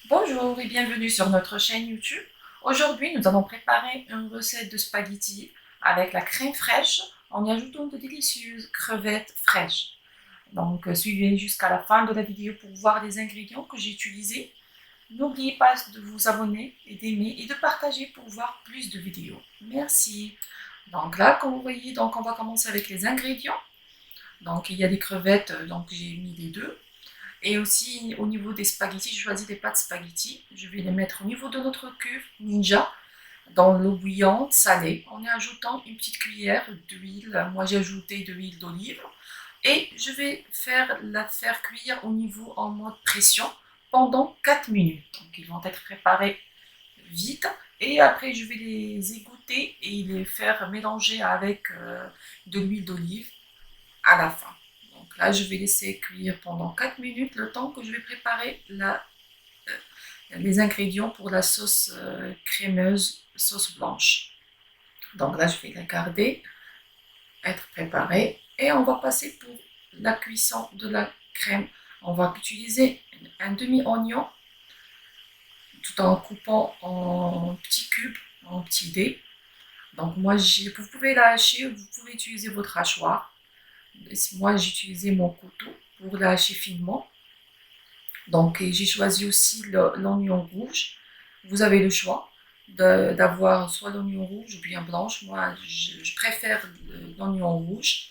Bonjour et bienvenue sur notre chaîne YouTube. Aujourd'hui, nous allons préparer une recette de spaghettis avec la crème fraîche en y ajoutant de délicieuses crevettes fraîches. Donc, suivez jusqu'à la fin de la vidéo pour voir les ingrédients que j'ai utilisés. N'oubliez pas de vous abonner et d'aimer et de partager pour voir plus de vidéos. Merci. Donc là, comme vous voyez, donc on va commencer avec les ingrédients. Donc, il y a des crevettes, donc j'ai mis les deux. Et aussi, au niveau des spaghettis, je choisis des pâtes spaghettis. Je vais les mettre au niveau de notre cuve Ninja, dans l'eau bouillante salée, en y ajoutant une petite cuillère d'huile. Moi, j'ai ajouté de l'huile d'olive. Et je vais la faire cuire au niveau en mode pression pendant 4 minutes. Donc, ils vont être préparés vite. Et après, je vais les égoutter et les faire mélanger avec de l'huile d'olive à la fin. Donc là, je vais laisser cuire pendant 4 minutes le temps que je vais préparer les ingrédients pour la sauce crémeuse, sauce blanche. Donc là, je vais la garder, être préparée. Et on va passer pour la cuisson de la crème. On va utiliser un demi-oignon tout en coupant en petits cubes, en petits dés. Donc moi, vous pouvez la hacher, vous pouvez utiliser votre hachoir. Moi, j'ai utilisé mon couteau pour la hacher finement. Donc, j'ai choisi aussi l'oignon rouge. Vous avez le choix d'avoir soit l'oignon rouge ou bien blanche. Moi, je préfère l'oignon rouge.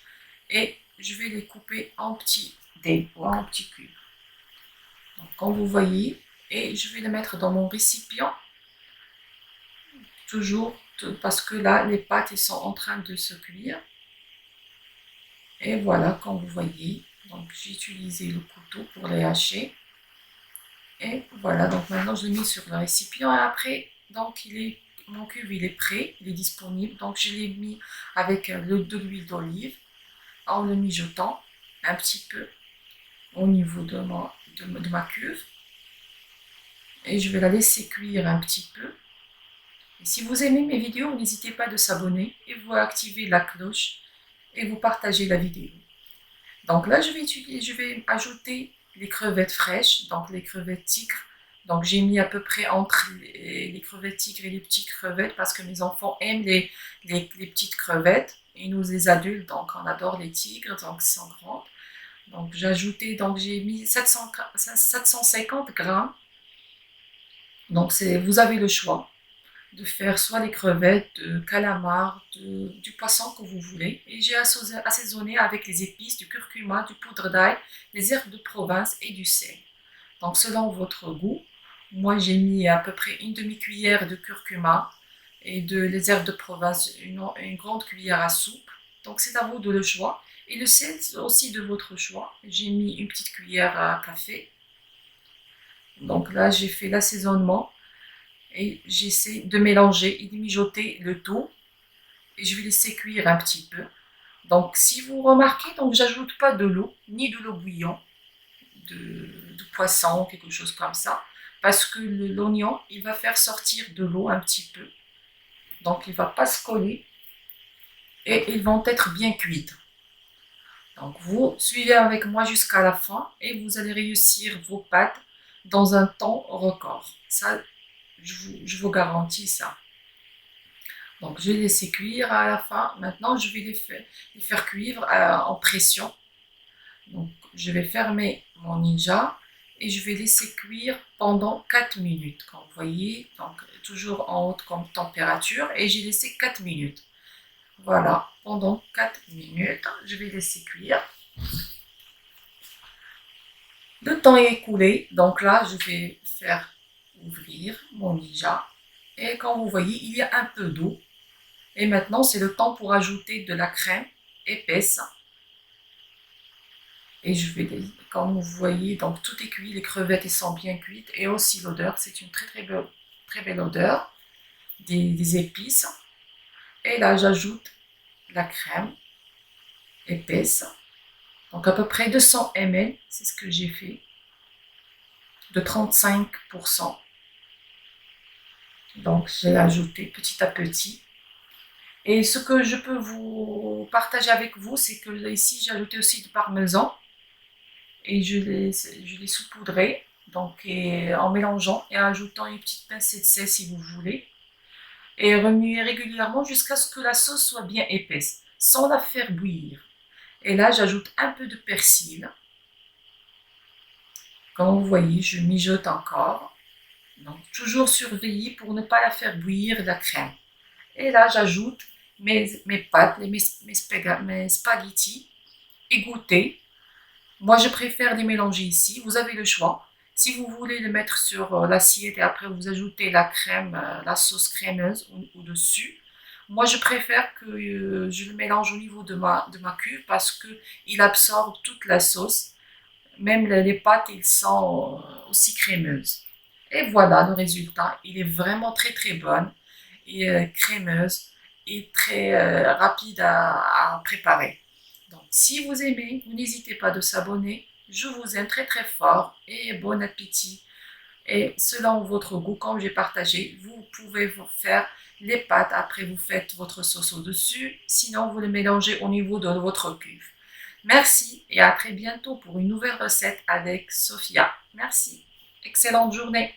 Et je vais les couper en petits dés ou en petits cubes. Donc, comme vous voyez, et je vais les mettre dans mon récipient. Toujours parce que là, les pâtes elles sont en train de se cuire. Et voilà, comme vous voyez, donc j'ai utilisé le couteau pour les hacher. Et voilà, donc maintenant je l'ai mis sur le récipient et après, donc mon cuve il est prêt, il est disponible. Donc je l'ai mis avec de l'huile d'olive en le mijotant un petit peu au niveau de ma cuve. Et je vais la laisser cuire un petit peu. Et si vous aimez mes vidéos, n'hésitez pas de s'abonner et vous activer la cloche et vous partagez la vidéo. Donc là, je vais ajouter les crevettes fraîches, donc les crevettes tigres. Donc j'ai mis à peu près entre les crevettes tigres et les petites crevettes parce que mes enfants aiment les petites crevettes et nous les adultes, donc on adore les tigres, donc ils sont grandes. Donc j'ai mis 750 grammes. Donc vous avez le choix de faire soit les crevettes, de calamar, du poisson que vous voulez. Et j'ai assaisonné avec les épices, du curcuma, du poudre d'ail, des herbes de province et du sel. Donc selon votre goût, moi j'ai mis à peu près une demi-cuillère de curcuma et les herbes de province, une grande cuillère à soupe. Donc c'est à vous de le choix. Et le sel aussi de votre choix. J'ai mis une petite cuillère à café. Donc là j'ai fait l'assaisonnement et j'essaie de mélanger et de mijoter le tout et je vais laisser cuire un petit peu. Donc si vous remarquez, donc j'ajoute pas de l'eau ni de l'eau bouillante, de poisson, quelque chose comme ça, parce que l'oignon il va faire sortir de l'eau un petit peu, donc il va pas se coller et ils vont être bien cuites. Donc vous suivez avec moi jusqu'à la fin et vous allez réussir vos pâtes dans un temps record. Ça, je vous garantis ça. Donc, je vais laisser cuire à la fin. Maintenant, je vais les faire cuire en pression. Donc, je vais fermer mon Ninja et je vais laisser cuire pendant 4 minutes. Comme vous voyez, donc toujours en haute comme température et j'ai laissé 4 minutes. Voilà, pendant 4 minutes, je vais laisser cuire. Le temps est écoulé, donc là, je vais faire ouvrir mon Ninja. Et comme vous voyez, il y a un peu d'eau. Et maintenant, c'est le temps pour ajouter de la crème épaisse. Et comme vous voyez, donc tout est cuit, les crevettes elles sont bien cuites. Et aussi l'odeur, c'est une très belle odeur des épices. Et là, j'ajoute la crème épaisse. Donc à peu près 200 ml, c'est ce que j'ai fait, de 35%. Donc j'ai ajouté petit à petit. Et ce que je peux vous partager avec vous, c'est que ici j'ai ajouté aussi du parmesan et je l'ai saupoudré. Donc, en mélangeant et en ajoutant une petite pincée de sel si vous voulez. Et remuer régulièrement jusqu'à ce que la sauce soit bien épaisse, sans la faire bouillir. Et là, j'ajoute un peu de persil. Comme vous voyez, je mijote encore. Donc, toujours surveiller pour ne pas la faire bouillir la crème. Et là, j'ajoute mes pâtes, mes spaghettis égouttés. Moi, je préfère les mélanger ici. Vous avez le choix. Si vous voulez le mettre sur l'assiette et après vous ajoutez la crème, la sauce crémeuse au-dessus, moi je préfère que je le mélange au niveau de ma cuve parce qu'il absorbe toute la sauce. Même les pâtes, ils sont aussi crémeuses. Et voilà le résultat. Il est vraiment très très bon et crémeuse et très rapide à préparer. Donc, si vous aimez, n'hésitez pas de s'abonner. Je vous aime très très fort et bon appétit. Et selon votre goût, comme j'ai partagé, vous pouvez vous faire les pâtes. Après, vous faites votre sauce au-dessus. Sinon, vous le mélangez au niveau de votre cuve. Merci et à très bientôt pour une nouvelle recette avec Sophia. Merci. Excellente journée.